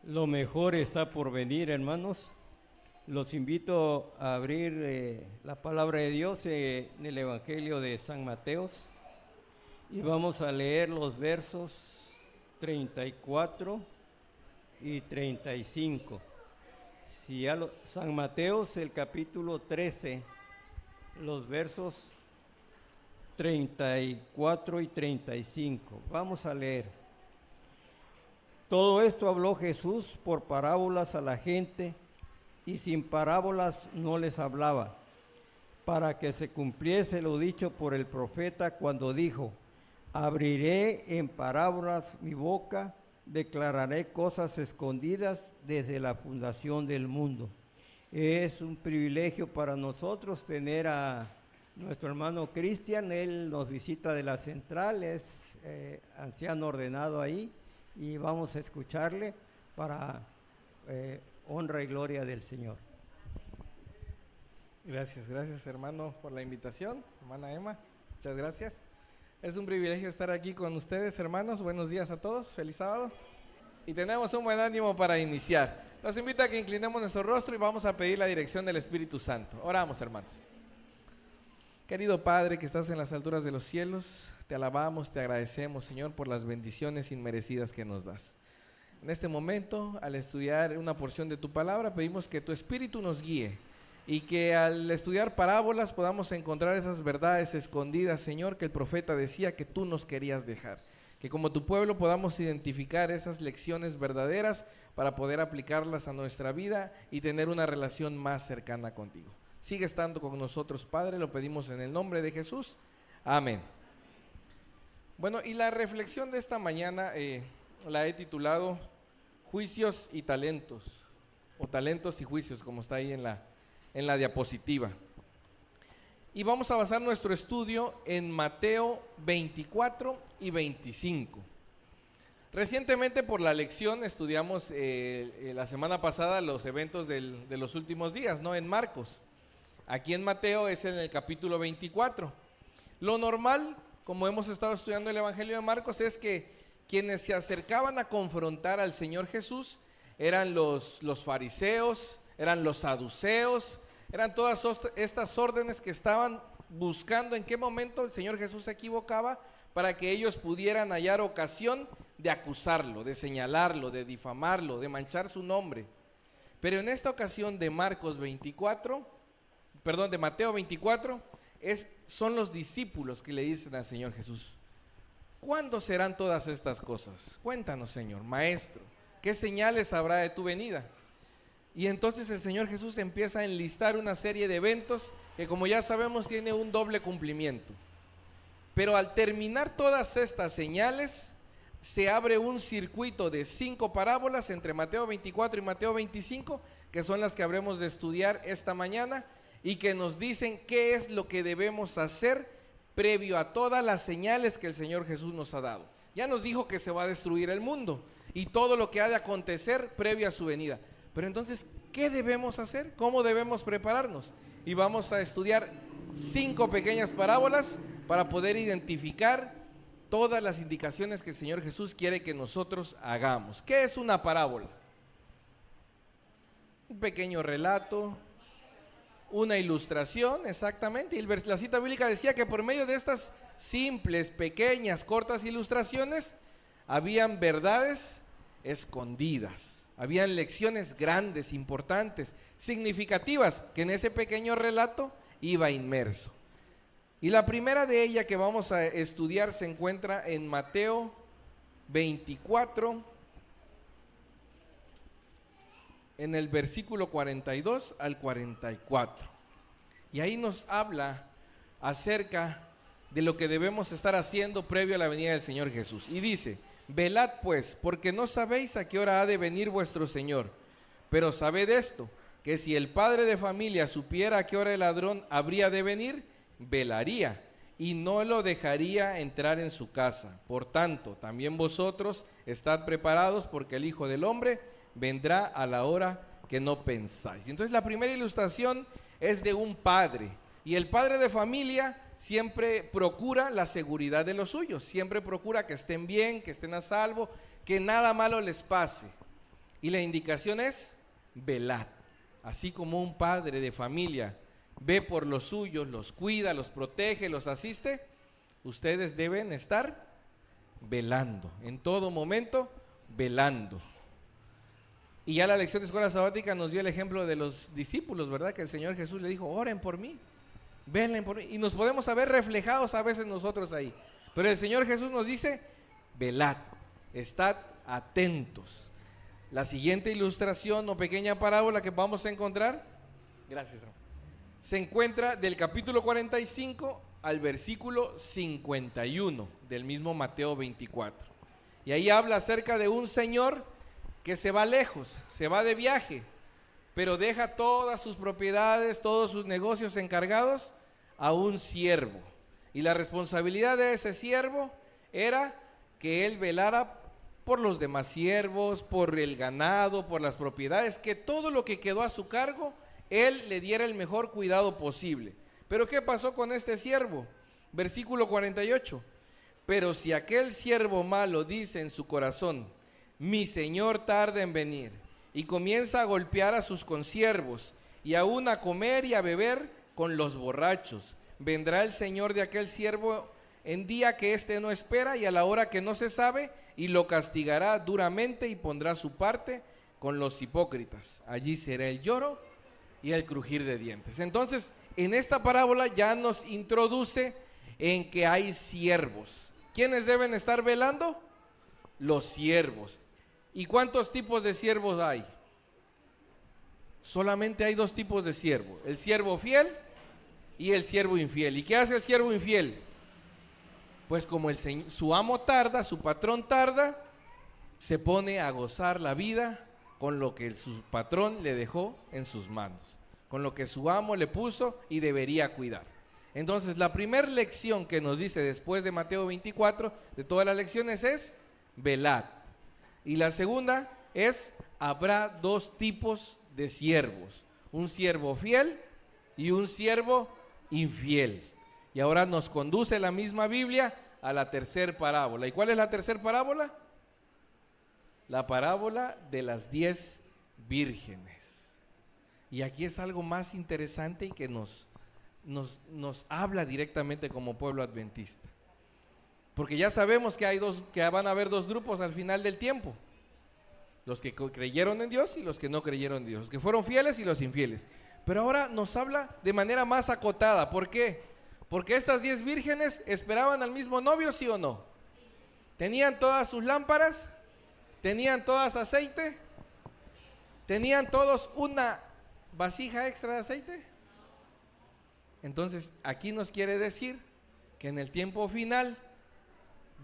Lo mejor está por venir, hermanos. Los invito a abrir la palabra de Dios en el Evangelio de San Mateos y vamos a leer los versos 34 y 35. San Mateos, el capítulo 13, los versos 34 y 35. Vamos a leer. Todo esto habló Jesús por parábolas a la gente, y sin parábolas no les hablaba, para que se cumpliese lo dicho por el profeta cuando dijo: abriré en parábolas mi boca, declararé cosas escondidas desde la fundación del mundo. Es un privilegio para nosotros tener a nuestro hermano Cristian. Él nos visita de la central, es anciano ordenado ahí, y vamos a escucharle para honra y gloria del Señor. Gracias hermano por la invitación, hermana Emma, muchas gracias. Es un privilegio estar aquí con ustedes, hermanos. Buenos días a todos, feliz sábado. Y tenemos un buen ánimo para iniciar. Los invito a que inclinemos nuestro rostro y vamos a pedir la dirección del Espíritu Santo. Oramos, hermanos. Querido Padre que estás en las alturas de los cielos, te alabamos, te agradecemos, Señor, por las bendiciones inmerecidas que nos das. En este momento, al estudiar una porción de tu palabra, pedimos que tu Espíritu nos guíe y que al estudiar parábolas podamos encontrar esas verdades escondidas, Señor, que el profeta decía que tú nos querías dejar. Que como tu pueblo podamos identificar esas lecciones verdaderas para poder aplicarlas a nuestra vida y tener una relación más cercana contigo. Sigue estando con nosotros, Padre, lo pedimos en el nombre de Jesús. Amén. Bueno, y la reflexión de esta mañana la he titulado Juicios y Talentos, o Talentos y Juicios, como está ahí en la diapositiva. Y vamos a basar nuestro estudio en Mateo 24 y 25. Recientemente por la lección estudiamos la semana pasada los eventos de los últimos días, ¿no? En Marcos. Aquí en Mateo es en el capítulo 24. Lo normal, como hemos estado estudiando el Evangelio de Marcos, es que quienes se acercaban a confrontar al Señor Jesús eran los fariseos, eran los saduceos, eran todas estas órdenes que estaban buscando en qué momento el Señor Jesús se equivocaba para que ellos pudieran hallar ocasión de acusarlo, de señalarlo, de difamarlo, de manchar su nombre. Pero en esta ocasión de Mateo 24, son los discípulos que le dicen al Señor Jesús: ¿cuándo serán todas estas cosas? Cuéntanos, Señor, Maestro, ¿qué señales habrá de tu venida? Y entonces el Señor Jesús empieza a enlistar una serie de eventos que, como ya sabemos, tiene un doble cumplimiento. Pero al terminar todas estas señales, se abre un circuito de 5 parábolas entre Mateo 24 y Mateo 25, que son las que habremos de estudiar esta mañana, y que nos dicen qué es lo que debemos hacer previo a todas las señales que el Señor Jesús nos ha dado. Ya nos dijo que se va a destruir el mundo y todo lo que ha de acontecer previo a su venida. Pero entonces, ¿qué debemos hacer? ¿Cómo debemos prepararnos? Y vamos a estudiar 5 pequeñas parábolas para poder identificar todas las indicaciones que el Señor Jesús quiere que nosotros hagamos. ¿Qué es una parábola? Un pequeño relato, una ilustración, exactamente. Y la cita bíblica decía que por medio de estas simples, pequeñas, cortas ilustraciones, habían verdades escondidas. Habían lecciones grandes, importantes, significativas, que en ese pequeño relato iba inmerso. Y la primera de ellas que vamos a estudiar se encuentra en Mateo 24, en el versículo 42 al 44. Y ahí nos habla acerca de lo que debemos estar haciendo previo a la venida del Señor Jesús. Y dice: velad pues, porque no sabéis a qué hora ha de venir vuestro Señor. Pero sabed esto, que si el padre de familia supiera a qué hora el ladrón habría de venir, velaría y no lo dejaría entrar en su casa. Por tanto, también vosotros estad preparados, porque el Hijo del Hombre vendrá a la hora que no pensáis. Entonces la primera ilustración es de un padre, y el padre de familia siempre procura la seguridad de los suyos, siempre procura que estén bien, que estén a salvo, que nada malo les pase. Y la indicación es velad. Así como un padre de familia ve por los suyos, los cuida, los protege, los asiste, ustedes deben estar velando, en todo momento velando. Y ya la lección de escuela sabática nos dio el ejemplo de los discípulos, ¿verdad? Que el Señor Jesús le dijo, oren por mí, velen por mí. Y nos podemos saber reflejados a veces nosotros ahí. Pero el Señor Jesús nos dice, velad, estad atentos. La siguiente ilustración o pequeña parábola que vamos a encontrar, gracias, se encuentra del capítulo 45 al versículo 51 del mismo Mateo 24. Y ahí habla acerca de un señor que se va lejos, se va de viaje, pero deja todas sus propiedades, todos sus negocios encargados a un siervo. Y la responsabilidad de ese siervo era que él velara por los demás siervos, por el ganado, por las propiedades, que todo lo que quedó a su cargo, él le diera el mejor cuidado posible. Pero ¿qué pasó con este siervo? Versículo 48. Pero si aquel siervo malo dice en su corazón, mi señor tarda en venir, y comienza a golpear a sus consiervos, y aún a comer y a beber con los borrachos, vendrá el señor de aquel siervo en día que éste no espera y a la hora que no se sabe, y lo castigará duramente y pondrá su parte con los hipócritas. Allí será el lloro y el crujir de dientes. Entonces, en esta parábola ya nos introduce en que hay siervos. ¿Quiénes deben estar velando? Los siervos. ¿Y cuántos tipos de siervos hay? Solamente hay dos tipos de siervo: el siervo fiel y el siervo infiel. ¿Y qué hace el siervo infiel? Pues como su amo tarda, su patrón tarda, se pone a gozar la vida con lo que su patrón le dejó en sus manos, con lo que su amo le puso y debería cuidar. Entonces, la primera lección que nos dice después de Mateo 24, de todas las lecciones, es velad. Y la segunda es, habrá dos tipos de siervos: un siervo fiel y un siervo infiel. Y ahora nos conduce la misma Biblia a la tercera parábola. ¿Y cuál es la tercera parábola? La parábola de las 10 vírgenes. Y aquí es algo más interesante y que nos habla directamente como pueblo adventista. Porque ya sabemos que van a haber dos grupos al final del tiempo: los que creyeron en Dios y los que no creyeron en Dios, los que fueron fieles y los infieles. Pero ahora nos habla de manera más acotada. ¿Por qué? Porque estas 10 vírgenes esperaban al mismo novio, ¿sí o no? ¿Tenían todas sus lámparas? ¿Tenían todas aceite? ¿Tenían todos una vasija extra de aceite? Entonces, aquí nos quiere decir que en el tiempo final,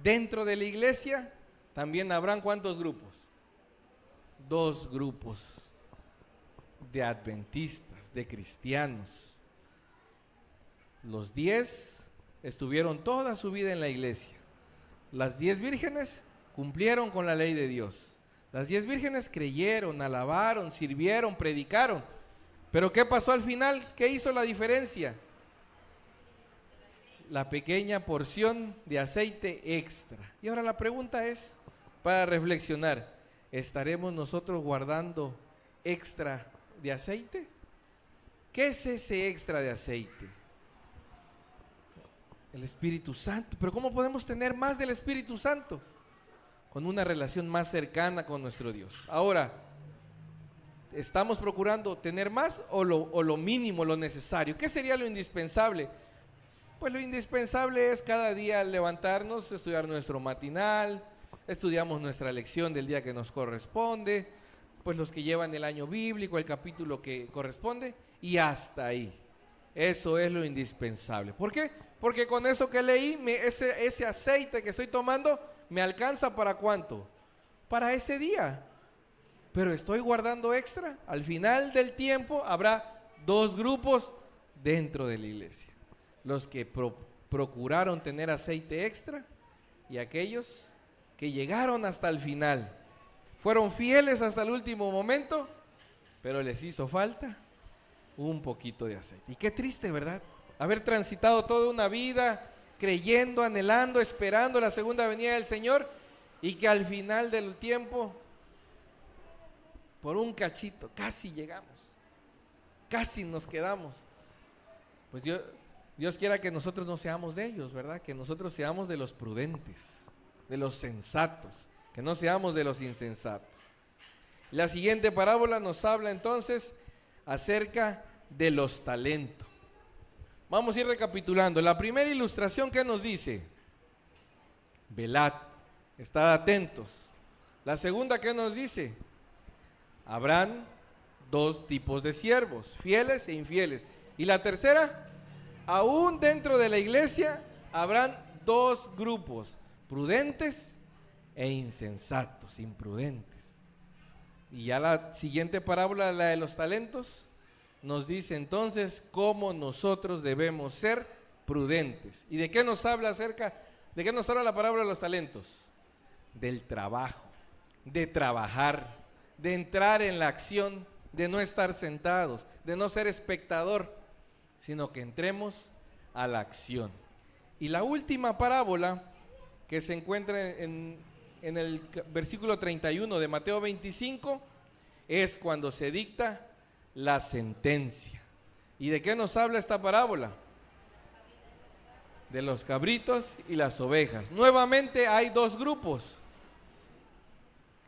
dentro de la iglesia, también habrán ¿cuántos grupos? 2 grupos de adventistas, de cristianos. Los 10 estuvieron toda su vida en la iglesia. Las 10 vírgenes cumplieron con la ley de Dios. Las 10 vírgenes creyeron, alabaron, sirvieron, predicaron. Pero ¿qué pasó al final? ¿Qué hizo la diferencia? La pequeña porción de aceite extra. Y ahora la pregunta es, para reflexionar, ¿estaremos nosotros guardando extra de aceite? ¿Qué es ese extra de aceite? El Espíritu Santo. Pero ¿cómo podemos tener más del Espíritu Santo? Con una relación más cercana con nuestro Dios. Ahora, ¿estamos procurando tener más o lo mínimo, lo necesario? ¿Qué sería lo indispensable? Pues lo indispensable es cada día levantarnos, estudiar nuestro matinal, estudiamos nuestra lección del día que nos corresponde, pues los que llevan el año bíblico, el capítulo que corresponde, y hasta ahí. Eso es lo indispensable. ¿Por qué? Porque con eso que leí, ese aceite que estoy tomando, ¿me alcanza para cuánto? Para ese día. Pero estoy guardando extra. Al final del tiempo habrá 2 grupos dentro de la iglesia: los que procuraron tener aceite extra y aquellos que llegaron hasta el final, fueron fieles hasta el último momento, pero les hizo falta un poquito de aceite. Y qué triste, ¿verdad? Haber transitado toda una vida creyendo, anhelando, esperando la segunda venida del Señor, y que al final del tiempo por un cachito, casi llegamos, casi nos quedamos. Pues Dios quiera que nosotros no seamos de ellos, ¿verdad? Que nosotros seamos de los prudentes, de los sensatos, que no seamos de los insensatos. La siguiente parábola nos habla entonces acerca de los talentos. Vamos a ir recapitulando. La primera ilustración, ¿qué nos dice? Velad, estad atentos. La segunda, ¿qué nos dice? Habrán dos tipos de siervos, fieles e infieles. Y la tercera, aún dentro de la iglesia habrán dos grupos, prudentes e insensatos, imprudentes. Y ya la siguiente parábola, la de los talentos, nos dice entonces cómo nosotros debemos ser prudentes. ¿Y de qué nos habla de qué nos habla la parábola de los talentos? Del trabajo, de trabajar, de entrar en la acción, de no estar sentados, de no ser espectador, sino que entremos a la acción. Y la última parábola que se encuentra en el versículo 31 de Mateo 25 es cuando se dicta la sentencia. ¿Y de qué nos habla esta parábola? De los cabritos y las ovejas. Nuevamente hay dos grupos.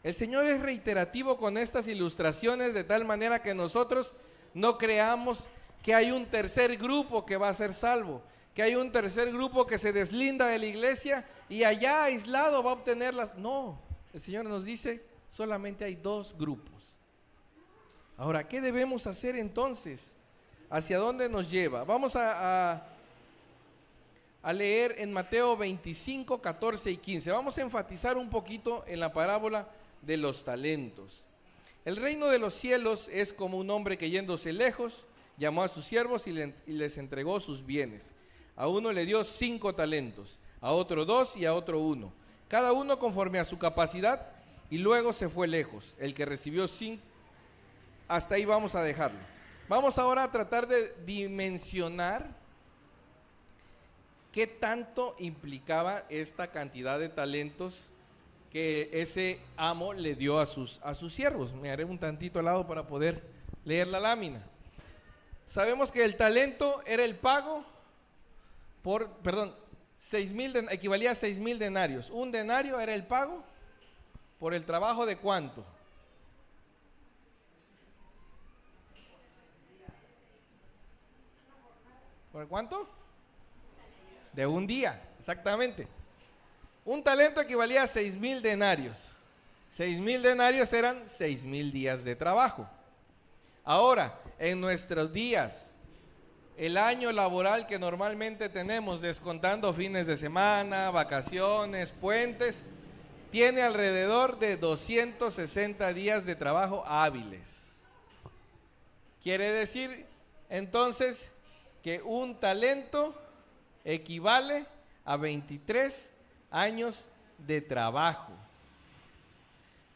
El Señor es reiterativo con estas ilustraciones de tal manera que nosotros no creamos que hay un tercer grupo que va a ser salvo, que hay un tercer grupo que se deslinda de la iglesia y allá aislado va a obtener las... No, el Señor nos dice solamente hay dos grupos. Ahora, ¿qué debemos hacer entonces? ¿Hacia dónde nos lleva? Vamos a leer en Mateo 25, 14 y 15. Vamos a enfatizar un poquito en la parábola de los talentos. El reino de los cielos es como un hombre que yéndose lejos, llamó a sus siervos y les entregó sus bienes. A uno le dio 5 talentos, a otro 2 y a otro 1, cada uno conforme a su capacidad, y luego se fue lejos. El que recibió 5, hasta ahí vamos a dejarlo. Vamos ahora a tratar de dimensionar qué tanto implicaba esta cantidad de talentos que ese amo le dio a sus siervos. Me haré un tantito al lado para poder leer la lámina. Sabemos que el talento era el pago por, 6,000, equivalía a 6,000 denarios. Un denario era el pago por el trabajo de ¿cuánto? ¿Por cuánto? De un día, exactamente. Un talento equivalía a 6,000 denarios. 6,000 denarios eran 6,000 días de trabajo. Ahora, en nuestros días, el año laboral que normalmente tenemos, descontando fines de semana, vacaciones, puentes, tiene alrededor de 260 días de trabajo hábiles. Quiere decir, entonces, que un talento equivale a 23 años de trabajo.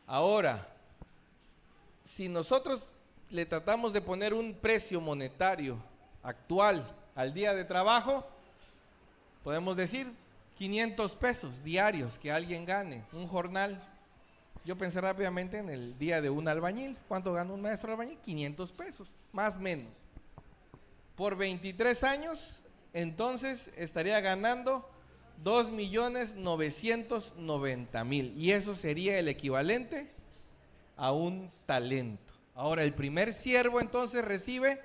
Ahora, si nosotros le tratamos de poner un precio monetario actual al día de trabajo, podemos decir 500 pesos diarios que alguien gane, un jornal. Yo pensé rápidamente en el día de un albañil. ¿Cuánto gana un maestro albañil? 500 pesos, más o menos. Por 23 años, entonces estaría ganando 2,990,000, y eso sería el equivalente a un talento. Ahora, el primer siervo entonces recibe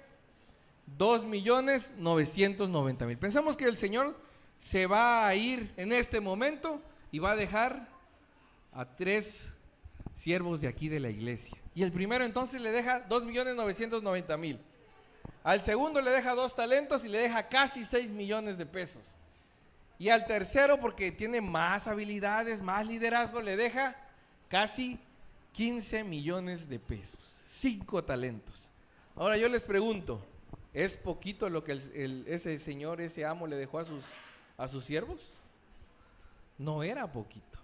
2,990,000. Pensamos que el Señor se va a ir en este momento y va a dejar a 3 siervos de aquí de la iglesia. Y el primero entonces le deja 2,990,000. Al segundo le deja 2 talentos y le deja casi 6 millones de pesos. Y al tercero, porque tiene más habilidades, más liderazgo, le deja casi 15 millones de pesos. 5 talentos. Ahora yo les pregunto, ¿es poquito lo que ese señor, ese amo le dejó a sus siervos? No era poquito.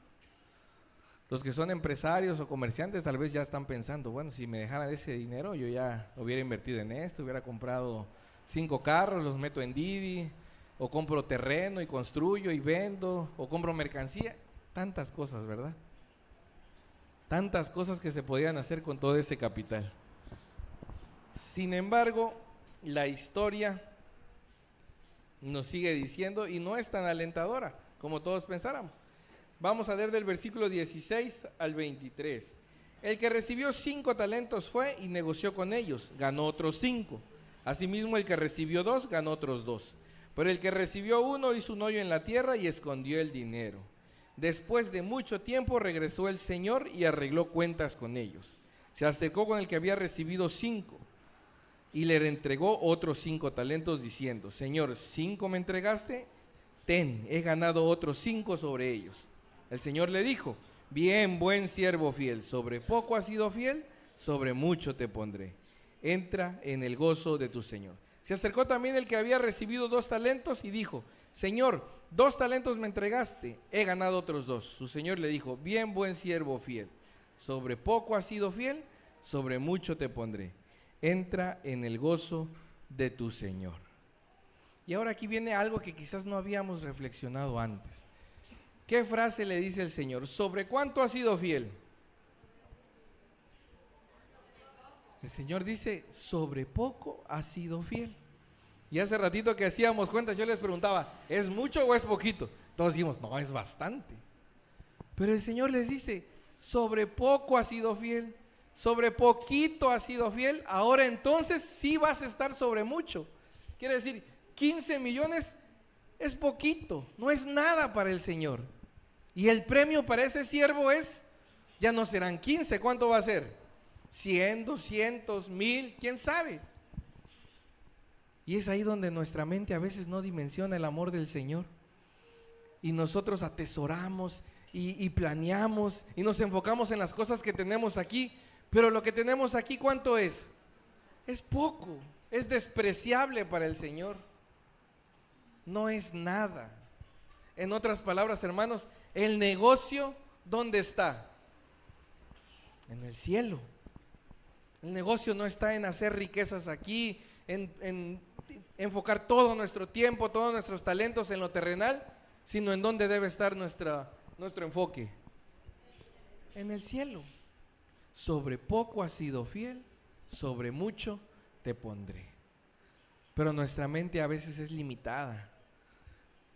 Los que son empresarios o comerciantes tal vez ya están pensando, bueno, si me dejaran ese dinero yo ya hubiera invertido en esto, hubiera comprado 5 carros, los meto en Didi, o compro terreno y construyo y vendo, o compro mercancía, tantas cosas, ¿verdad? Tantas cosas que se podían hacer con todo ese capital. Sin embargo, la historia nos sigue diciendo, y no es tan alentadora como todos pensáramos. Vamos a leer del versículo 16 al 23. El que recibió 5 talentos fue y negoció con ellos, ganó otros 5. Asimismo, el que recibió 2 ganó otros 2. Pero el que recibió 1 hizo un hoyo en la tierra y escondió el dinero. Después de mucho tiempo regresó el Señor y arregló cuentas con ellos. Se acercó con el que había recibido 5 y le entregó otros 5 talentos diciendo: Señor, 5 me entregaste, ten, he ganado otros 5 sobre ellos. El Señor le dijo: bien, buen siervo fiel, sobre poco has sido fiel, sobre mucho te pondré. Entra en el gozo de tu Señor. Se acercó también el que había recibido 2 talentos y dijo: Señor, 2 talentos me entregaste, he ganado otros 2. Su Señor le dijo: bien, buen siervo fiel, sobre poco has sido fiel, sobre mucho te pondré. Entra en el gozo de tu Señor. Y ahora aquí viene algo que quizás no habíamos reflexionado antes. ¿Qué frase le dice el Señor? ¿Sobre cuánto has sido fiel? El Señor dice: sobre poco has sido fiel. Y hace ratito que hacíamos cuentas, yo les preguntaba: ¿es mucho o es poquito? Todos dijimos: no, es bastante. Pero el Señor les dice: sobre poco has sido fiel, sobre poquito has sido fiel, ahora entonces sí vas a estar sobre mucho. Quiere decir, 15 millones es poquito, no es nada para el Señor. Y el premio para ese siervo es, ya no serán 15, ¿cuánto va a ser? 100, 200, 1000, quién sabe. Y es ahí donde nuestra mente a veces no dimensiona el amor del Señor. Y nosotros atesoramos y planeamos y nos enfocamos en las cosas que tenemos aquí. Pero lo que tenemos aquí, ¿cuánto es? Es poco, es despreciable para el Señor. No es nada. En otras palabras, hermanos, el negocio, ¿dónde está? En el cielo. El negocio no está en hacer riquezas aquí, en enfocar todo nuestro tiempo, todos nuestros talentos en lo terrenal, sino en dónde debe estar nuestro enfoque. En el cielo. Sobre poco has sido fiel, sobre mucho te pondré. Pero nuestra mente a veces es limitada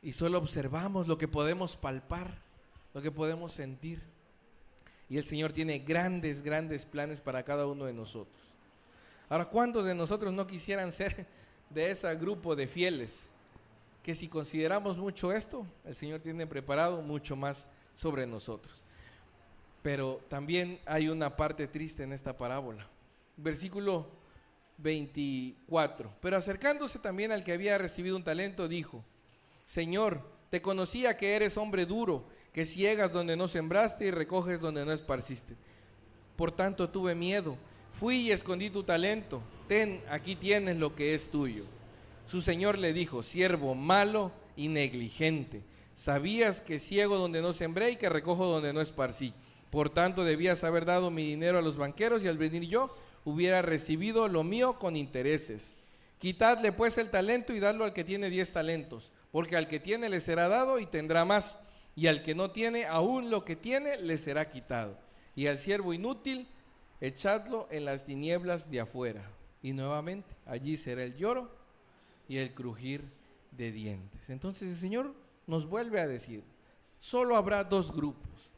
y solo observamos lo que podemos palpar, lo que podemos sentir. Y el Señor tiene grandes, grandes planes para cada uno de nosotros. Ahora, ¿cuántos de nosotros no quisieran ser de ese grupo de fieles? Que si consideramos mucho esto, el Señor tiene preparado mucho más sobre nosotros. Pero también hay una parte triste en esta parábola. Versículo 24. Pero acercándose también al que había recibido un talento, dijo: Señor, te conocía que eres hombre duro, que ciegas donde no sembraste y recoges donde no esparciste. Por tanto tuve miedo, fui y escondí tu talento. Ten, aquí tienes lo que es tuyo. Su señor le dijo: siervo malo y negligente, sabías que ciego donde no sembré y que recojo donde no esparcí. Por tanto debías haber dado mi dinero a los banqueros y al venir yo hubiera recibido lo mío con intereses. Quitadle pues el talento y dadlo al que tiene 10 talentos, porque al que tiene le será dado y tendrá más, y al que no tiene, aún lo que tiene le será quitado. Y al siervo inútil, echadlo en las tinieblas de afuera. Y nuevamente allí será el lloro y el crujir de dientes. Entonces el Señor nos vuelve a decir: solo habrá 2 grupos,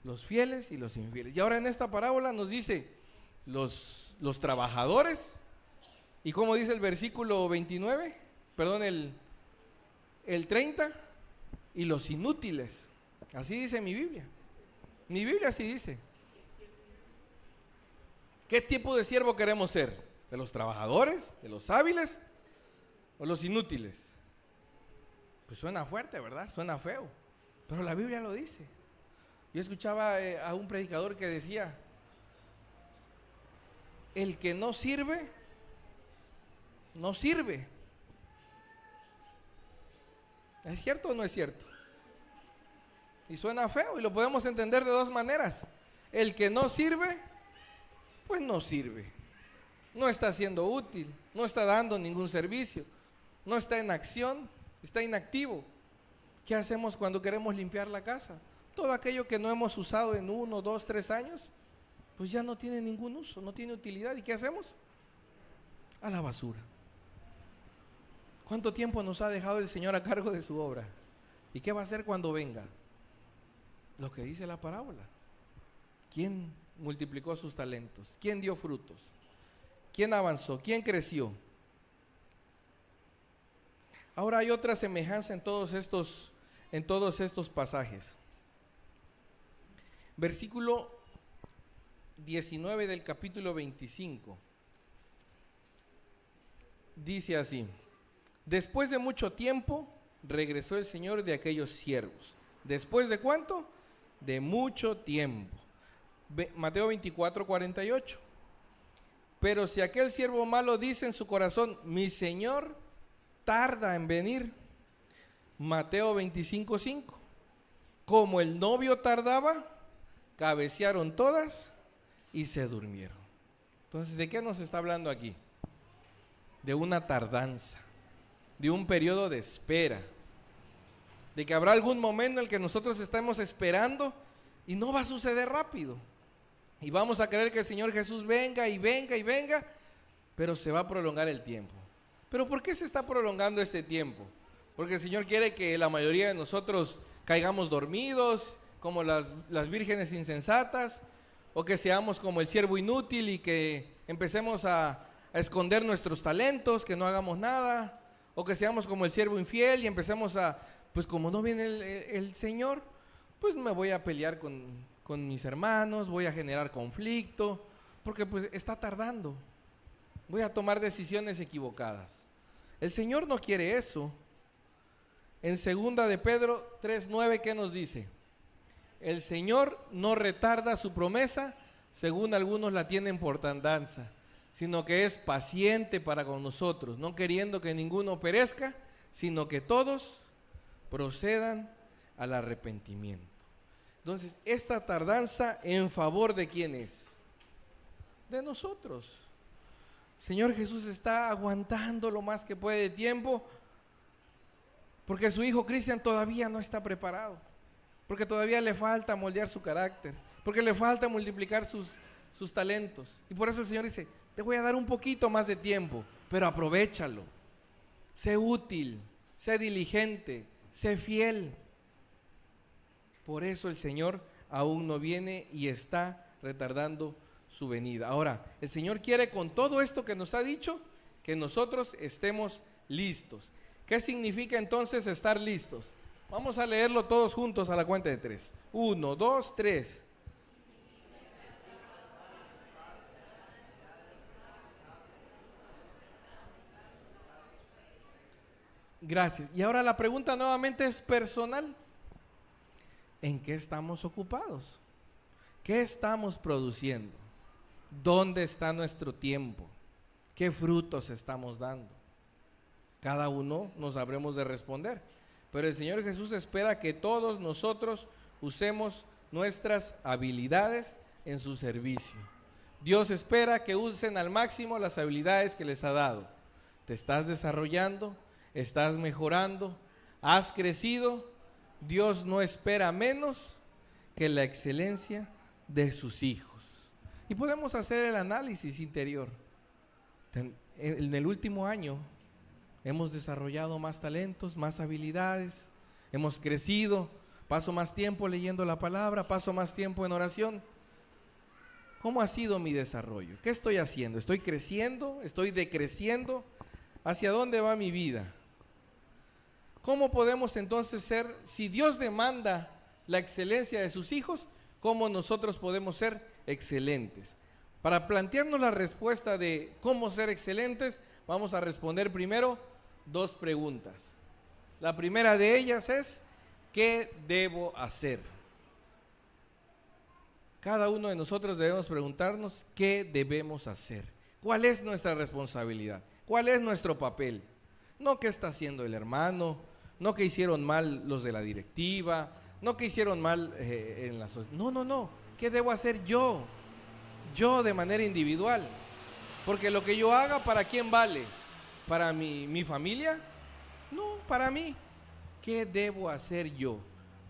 los fieles y los infieles. Y ahora en esta parábola nos dice los trabajadores, y como dice el versículo 29, perdón, el 30, y los inútiles. Así dice mi Biblia. Mi Biblia así dice. ¿Qué tipo de siervo queremos ser? ¿De los trabajadores? ¿De los hábiles? ¿O los inútiles? Pues suena fuerte, ¿verdad? Suena feo. Pero la Biblia lo dice. Yo escuchaba a un predicador que decía: el que no sirve, no sirve. ¿Es cierto o no es cierto? Y suena feo y lo podemos entender de 2 maneras. El que no sirve, pues no sirve. No está siendo útil, no está dando ningún servicio, no está en acción, está inactivo. ¿Qué hacemos cuando queremos limpiar la casa? todo aquello que no hemos usado en 1, 2, 3 años, pues ya no tiene ningún uso, no tiene utilidad. ¿Y qué hacemos? A la basura. ¿Cuánto tiempo nos ha dejado el Señor a cargo de su obra? ¿Y qué va a hacer cuando venga? Lo que dice la parábola. ¿Quién multiplicó sus talentos? ¿Quién dio frutos? ¿Quién avanzó? ¿Quién creció? Ahora hay otra semejanza en todos estos pasajes. Versículo 19 del capítulo 25. Dice así: después de mucho tiempo regresó el Señor de aquellos siervos. ¿Después de cuánto? De mucho tiempo. Mateo 24, 48. Pero si aquel siervo malo dice en su corazón: mi Señor tarda en venir. Mateo 25, 5. Como el novio tardaba, cabecearon todas y se durmieron. Entonces, ¿de qué nos está hablando aquí? De una tardanza, de un periodo de espera, de que habrá algún momento en el que nosotros estemos esperando y no va a suceder rápido. Y vamos a creer que el Señor Jesús venga y venga y venga, pero se va a prolongar el tiempo. ¿Pero por qué se está prolongando este tiempo? Porque el Señor quiere que la mayoría de nosotros caigamos dormidos, como las vírgenes insensatas, o que seamos como el siervo inútil y que empecemos a esconder nuestros talentos, que no hagamos nada, o que seamos como el siervo infiel y empecemos pues como no viene el Señor, pues me voy a pelear con mis hermanos, voy a generar conflicto, porque pues está tardando, voy a tomar decisiones equivocadas. El Señor no quiere eso. En 2 de Pedro 3:9, ¿qué nos dice? El Señor no retarda su promesa, según algunos la tienen por tardanza, sino que es paciente para con nosotros, no queriendo que ninguno perezca, sino que todos procedan al arrepentimiento. Entonces, esta tardanza, ¿en favor de quién es? De nosotros. Señor Jesús está aguantando lo más que puede de tiempo, porque su hijo Cristian todavía no está preparado, porque todavía le falta moldear su carácter, porque le falta multiplicar sus talentos. Y por eso el Señor dice: te voy a dar un poquito más de tiempo, pero aprovéchalo. Sé útil, sé diligente, sé fiel. Por eso el Señor aún no viene y está retardando su venida. Ahora, el Señor quiere, con todo esto que nos ha dicho, que nosotros estemos listos. ¿Qué significa entonces estar listos? Vamos a leerlo todos juntos a la cuenta de 3. 1, 2, 3. Gracias. Y ahora la pregunta nuevamente es personal. ¿En qué estamos ocupados? ¿Qué estamos produciendo? ¿Dónde está nuestro tiempo? ¿Qué frutos estamos dando? Cada uno nos habremos de responder. Pero el Señor Jesús espera que todos nosotros usemos nuestras habilidades en su servicio. Dios espera que usen al máximo las habilidades que les ha dado. ¿Te estás desarrollando? ¿Estás mejorando? ¿Has crecido? Dios no espera menos que la excelencia de sus hijos. Y podemos hacer el análisis interior. En el último año hemos desarrollado más talentos, más habilidades, hemos crecido, paso más tiempo leyendo la palabra, paso más tiempo en oración. ¿Cómo ha sido mi desarrollo? ¿Qué estoy haciendo? ¿Estoy creciendo? ¿Estoy decreciendo? ¿Hacia dónde va mi vida? ¿Cómo podemos entonces ser, si Dios demanda la excelencia de sus hijos, cómo nosotros podemos ser excelentes? Para plantearnos la respuesta de cómo ser excelentes, vamos a responder primero 2 preguntas. La primera de ellas es: ¿qué debo hacer? Cada uno de nosotros debemos preguntarnos qué debemos hacer. ¿Cuál es nuestra responsabilidad? ¿Cuál es nuestro papel? No qué está haciendo el hermano, no que hicieron mal los de la directiva, no que hicieron mal en la sociedad. No. ¿Qué debo hacer yo? Yo de manera individual. Porque lo que yo haga, ¿para quién vale? ¿Para mi familia? No, para mí. ¿Qué debo hacer yo?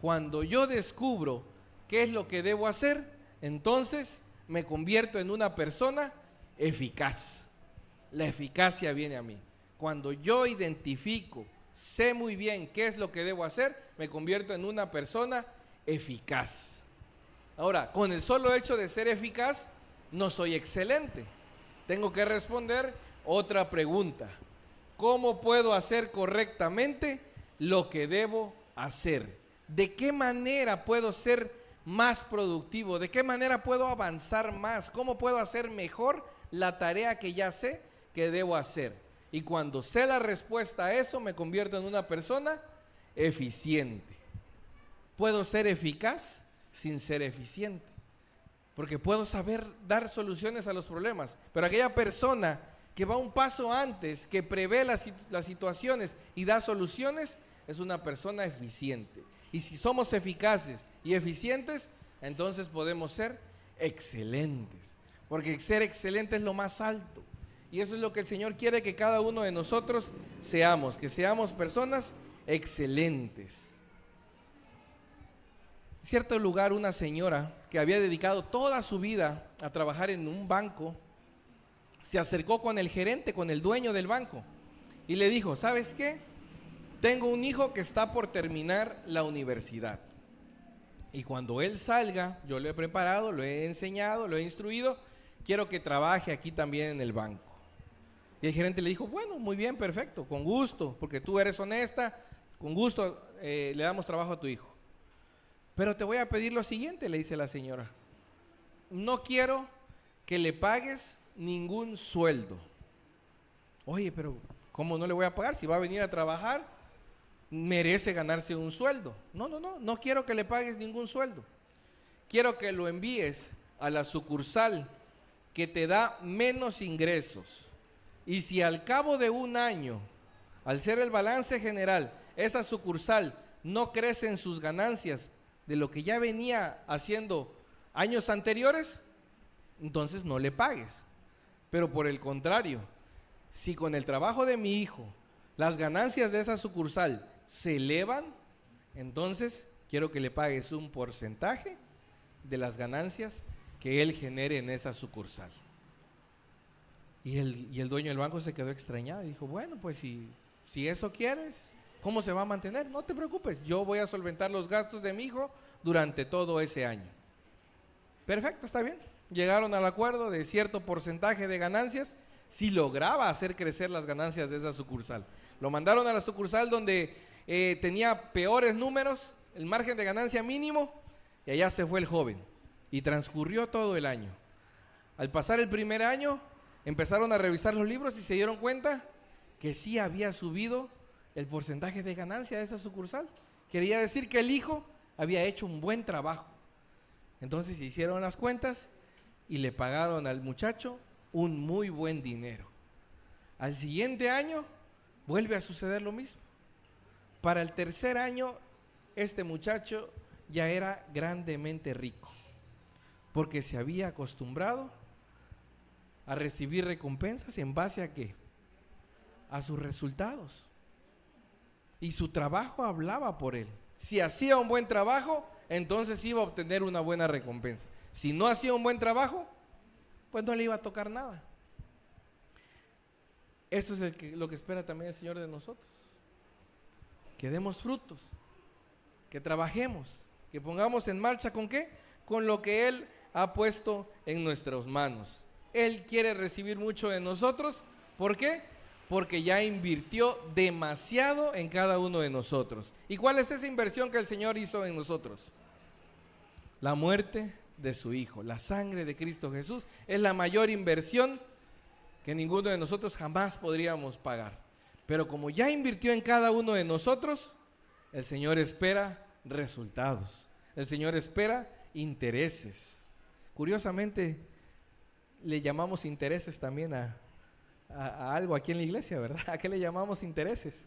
Cuando yo descubro qué es lo que debo hacer, entonces me convierto en una persona eficaz. La eficacia viene a mí. Cuando yo identifico, sé muy bien qué es lo que debo hacer, me convierto en una persona eficaz. Ahora, con el solo hecho de ser eficaz, no soy excelente. Tengo que responder otra pregunta. ¿Cómo puedo hacer correctamente lo que debo hacer? ¿De qué manera puedo ser más productivo? ¿De qué manera puedo avanzar más? ¿Cómo puedo hacer mejor la tarea que ya sé que debo hacer? Y cuando sé la respuesta a eso, me convierto en una persona eficiente. ¿Puedo ser eficaz sin ser eficiente? Porque puedo saber dar soluciones a los problemas, pero aquella persona que va un paso antes, que prevé las situaciones y da soluciones, es una persona eficiente. Y si somos eficaces y eficientes, entonces podemos ser excelentes, porque ser excelente es lo más alto. Y eso es lo que el Señor quiere que cada uno de nosotros seamos, que seamos personas excelentes. En cierto lugar, una señora que había dedicado toda su vida a trabajar en un banco, se acercó con el gerente, con el dueño del banco, y le dijo: ¿sabes qué? Tengo un hijo que está por terminar la universidad, y cuando él salga, yo lo he preparado, lo he enseñado, lo he instruido, quiero que trabaje aquí también en el banco. Y el gerente le dijo: bueno, muy bien, perfecto, con gusto, porque tú eres honesta, con gusto le damos trabajo a tu hijo. Pero te voy a pedir lo siguiente, le dice la señora: no quiero que le pagues ningún sueldo. Oye, pero ¿cómo no le voy a pagar? Si va a venir a trabajar, merece ganarse un sueldo. No quiero que le pagues ningún sueldo. Quiero que lo envíes a la sucursal que te da menos ingresos. Y si al cabo de un año, al ser el balance general, esa sucursal no crece en sus ganancias de lo que ya venía haciendo años anteriores, entonces no le pagues. Pero por el contrario, si con el trabajo de mi hijo las ganancias de esa sucursal se elevan, entonces quiero que le pagues un porcentaje de las ganancias que él genere en esa sucursal. Y el dueño del banco se quedó extrañado y dijo: bueno, pues si eso quieres, ¿cómo se va a mantener? No te preocupes, yo voy a solventar los gastos de mi hijo durante todo ese año. Perfecto, está bien. Llegaron al acuerdo de cierto porcentaje de ganancias si lograba hacer crecer las ganancias de esa sucursal. Lo mandaron a la sucursal donde tenía peores números, el margen de ganancia mínimo, y allá se fue el joven. Y transcurrió todo el año. Al pasar el primer año, empezaron a revisar los libros y se dieron cuenta que sí había subido el porcentaje de ganancia de esa sucursal. Quería decir que el hijo había hecho un buen trabajo. Entonces se hicieron las cuentas y le pagaron al muchacho un muy buen dinero. Al siguiente año vuelve a suceder lo mismo. Para el tercer año, este muchacho ya era grandemente rico, porque se había acostumbrado a recibir recompensas en base a ¿qué? A sus resultados. Y su trabajo hablaba por él. Si hacía un buen trabajo, entonces iba a obtener una buena recompensa. Si no hacía un buen trabajo, pues no le iba a tocar nada. Eso es lo que espera también el Señor de nosotros. Que demos frutos, que trabajemos, que pongamos en marcha ¿con qué? Con lo que Él ha puesto en nuestras manos. Él quiere recibir mucho de nosotros. ¿Por qué? Porque ya invirtió demasiado en cada uno de nosotros. ¿Y cuál es esa inversión que el Señor hizo en nosotros? La muerte de su Hijo, la sangre de Cristo Jesús, es la mayor inversión que ninguno de nosotros jamás podríamos pagar. Pero como ya invirtió en cada uno de nosotros, el Señor espera resultados. El Señor espera intereses. Curiosamente, le llamamos intereses también a algo aquí en la iglesia, ¿verdad? ¿A qué le llamamos intereses?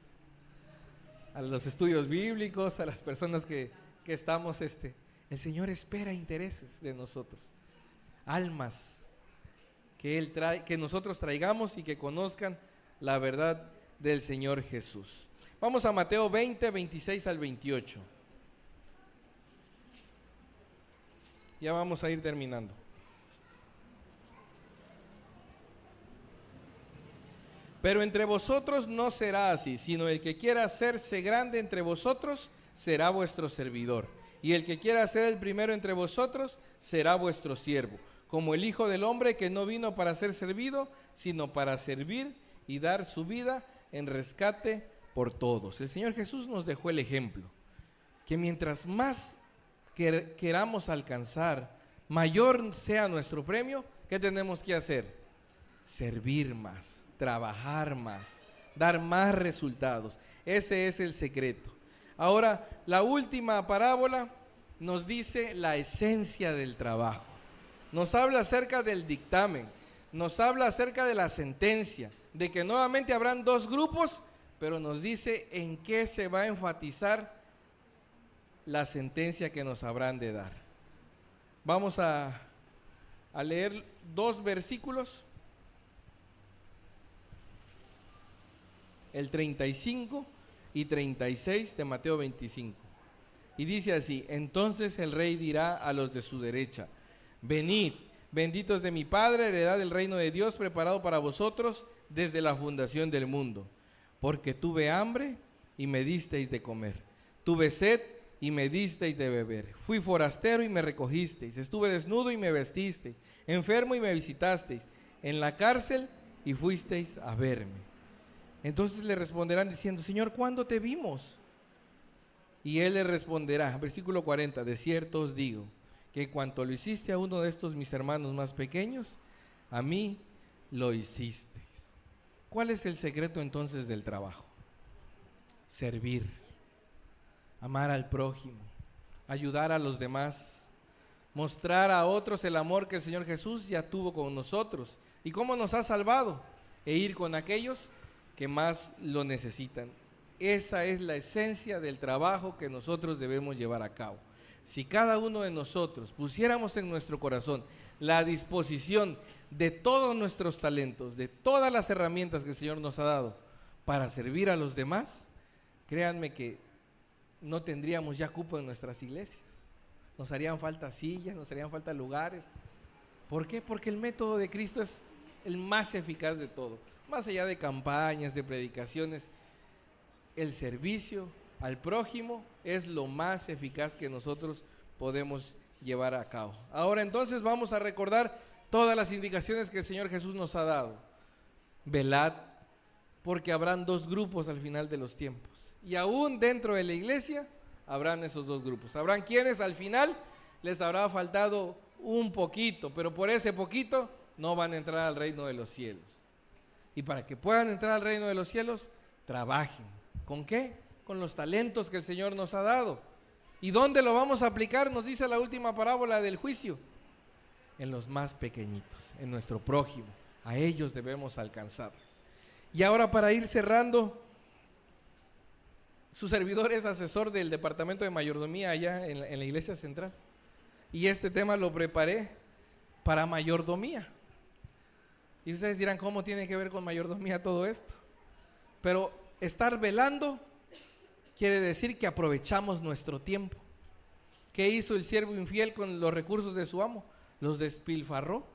A los estudios bíblicos, a las personas que estamos, el Señor espera intereses de nosotros, almas que Él trae, que nosotros traigamos y que conozcan la verdad del Señor Jesús. Vamos a Mateo 20, 26 al 28. Ya vamos a ir terminando. Pero entre vosotros no será así, sino el que quiera hacerse grande entre vosotros será vuestro servidor. Y el que quiera ser el primero entre vosotros será vuestro siervo, como el Hijo del Hombre, que no vino para ser servido, sino para servir y dar su vida en rescate por todos. El Señor Jesús nos dejó el ejemplo, que mientras más queramos alcanzar, mayor sea nuestro premio. ¿Qué tenemos que hacer? Servir más, trabajar más, dar más resultados. Ese es el secreto. Ahora, la última parábola nos dice la esencia del trabajo. Nos habla acerca del dictamen, nos habla acerca de la sentencia, de que nuevamente habrán dos grupos, pero nos dice en qué se va a enfatizar la sentencia que nos habrán de dar. Vamos a leer 2 versículos, el 35 y 36 de Mateo 25. Y dice así: entonces el rey dirá a los de su derecha: venid, benditos de mi Padre, heredad del reino de Dios preparado para vosotros desde la fundación del mundo. Porque tuve hambre y me disteis de comer, tuve sed y me disteis de beber, fui forastero y me recogisteis, estuve desnudo y me vestisteis, enfermo y me visitasteis, en la cárcel y fuisteis a verme. Entonces le responderán diciendo: Señor, ¿cuándo te vimos? Y él le responderá, versículo 40, de cierto os digo, que cuanto lo hiciste a uno de estos mis hermanos más pequeños, a mí lo hicisteis. ¿Cuál es el secreto entonces del trabajo? Servir, amar al prójimo, ayudar a los demás, mostrar a otros el amor que el Señor Jesús ya tuvo con nosotros y cómo nos ha salvado, e ir con aquellos que más lo necesitan. Esa es la esencia del trabajo que nosotros debemos llevar a cabo. Si cada uno de nosotros pusiéramos en nuestro corazón la disposición de todos nuestros talentos, de todas las herramientas que el Señor nos ha dado para servir a los demás, créanme que no tendríamos ya cupo en nuestras iglesias. Nos harían falta sillas, nos harían falta lugares. ¿Por qué? Porque el método de Cristo es el más eficaz de todo. Más allá de campañas, de predicaciones, el servicio al prójimo es lo más eficaz que nosotros podemos llevar a cabo. Ahora entonces vamos a recordar todas las indicaciones que el Señor Jesús nos ha dado. Velad, porque habrán dos grupos al final de los tiempos. Y aún dentro de la iglesia habrán esos dos grupos. Habrán quienes al final les habrá faltado un poquito, pero por ese poquito no van a entrar al reino de los cielos. Y para que puedan entrar al reino de los cielos, trabajen. ¿Con qué? Con los talentos que el Señor nos ha dado. ¿Y dónde lo vamos a aplicar? Nos dice la última parábola del juicio. En los más pequeñitos, en nuestro prójimo. A ellos debemos alcanzarlos. Y ahora, para ir cerrando, su servidor es asesor del departamento de mayordomía allá en la iglesia central. Y este tema lo preparé para mayordomía. Y ustedes dirán, ¿cómo tiene que ver con mayordomía todo esto? Pero estar velando quiere decir que aprovechamos nuestro tiempo. ¿Qué hizo el siervo infiel con los recursos de su amo? Los despilfarró,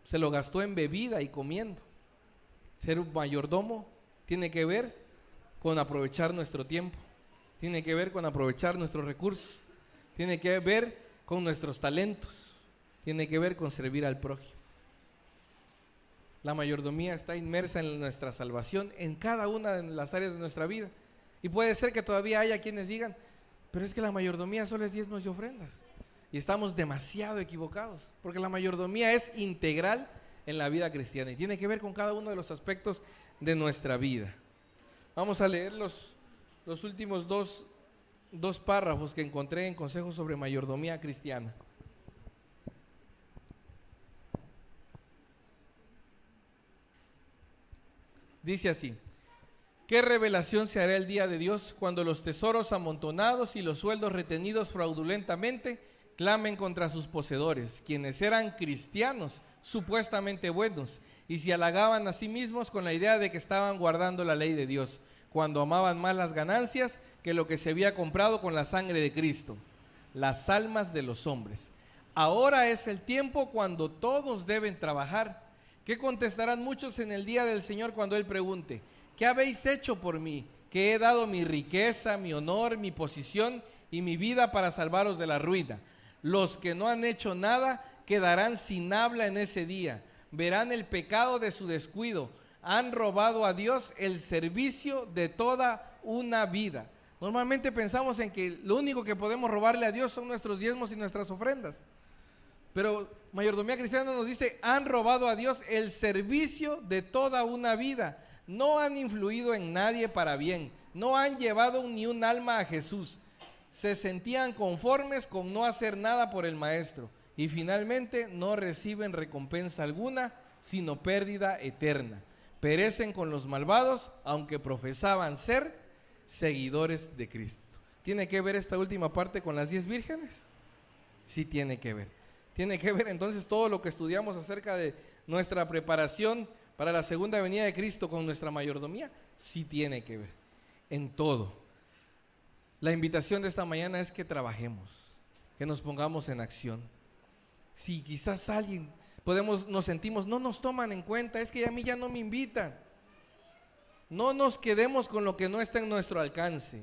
se lo gastó en bebida y comiendo. Ser un mayordomo tiene que ver con aprovechar nuestro tiempo, tiene que ver con aprovechar nuestros recursos, tiene que ver con nuestros talentos, tiene que ver con servir al prójimo. La mayordomía está inmersa en nuestra salvación en cada una de las áreas de nuestra vida. Y puede ser que todavía haya quienes digan, pero es que la mayordomía solo es diezmos y ofrendas. Y estamos demasiado equivocados, porque la mayordomía es integral en la vida cristiana y tiene que ver con cada uno de los aspectos de nuestra vida. Vamos a leer los últimos dos párrafos que encontré en Consejos sobre Mayordomía Cristiana. Dice así: ¿qué revelación se hará el día de Dios cuando los tesoros amontonados y los sueldos retenidos fraudulentamente clamen contra sus poseedores, quienes eran cristianos supuestamente buenos y se halagaban a sí mismos con la idea de que estaban guardando la ley de Dios, cuando amaban más las ganancias que lo que se había comprado con la sangre de Cristo, las almas de los hombres? Ahora es el tiempo cuando todos deben trabajar. ¿Qué contestarán muchos en el día del Señor cuando Él pregunte? ¿Qué habéis hecho por mí? Que he dado mi riqueza, mi honor, mi posición y mi vida para salvaros de la ruina. Los que no han hecho nada quedarán sin habla en ese día. Verán el pecado de su descuido. Han robado a Dios el servicio de toda una vida. Normalmente pensamos en que lo único que podemos robarle a Dios son nuestros diezmos y nuestras ofrendas. Pero Mayordomía Cristiana nos dice, han robado a Dios el servicio de toda una vida. No han influido en nadie para bien. No han llevado ni un alma a Jesús. Se sentían conformes con no hacer nada por el Maestro. Y finalmente no reciben recompensa alguna, sino pérdida eterna. Perecen con los malvados, aunque profesaban ser seguidores de Cristo. ¿Tiene que ver esta última parte con las 10 vírgenes? Sí tiene que ver. Tiene que ver entonces todo lo que estudiamos acerca de nuestra preparación para la segunda venida de Cristo con nuestra mayordomía. Sí tiene que ver. En todo. La invitación de esta mañana es que trabajemos, que nos pongamos en acción. Si quizás alguien nos sentimos, no nos toman en cuenta, es que a mí ya no me invitan. No nos quedemos con lo que no está en nuestro alcance.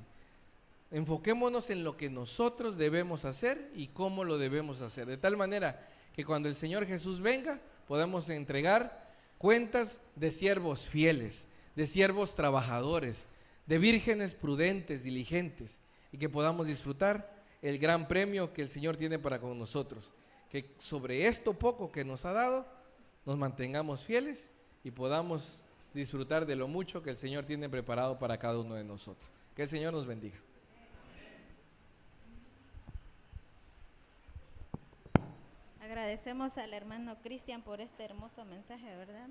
Enfoquémonos en lo que nosotros debemos hacer y cómo lo debemos hacer. De tal manera que cuando el Señor Jesús venga, podamos entregar cuentas de siervos fieles, de siervos trabajadores, de vírgenes prudentes, diligentes, y que podamos disfrutar el gran premio que el Señor tiene para con nosotros. Que sobre esto poco que nos ha dado, nos mantengamos fieles y podamos disfrutar de lo mucho que el Señor tiene preparado para cada uno de nosotros. Que el Señor nos bendiga. Agradecemos al hermano Cristian por este hermoso mensaje, ¿verdad?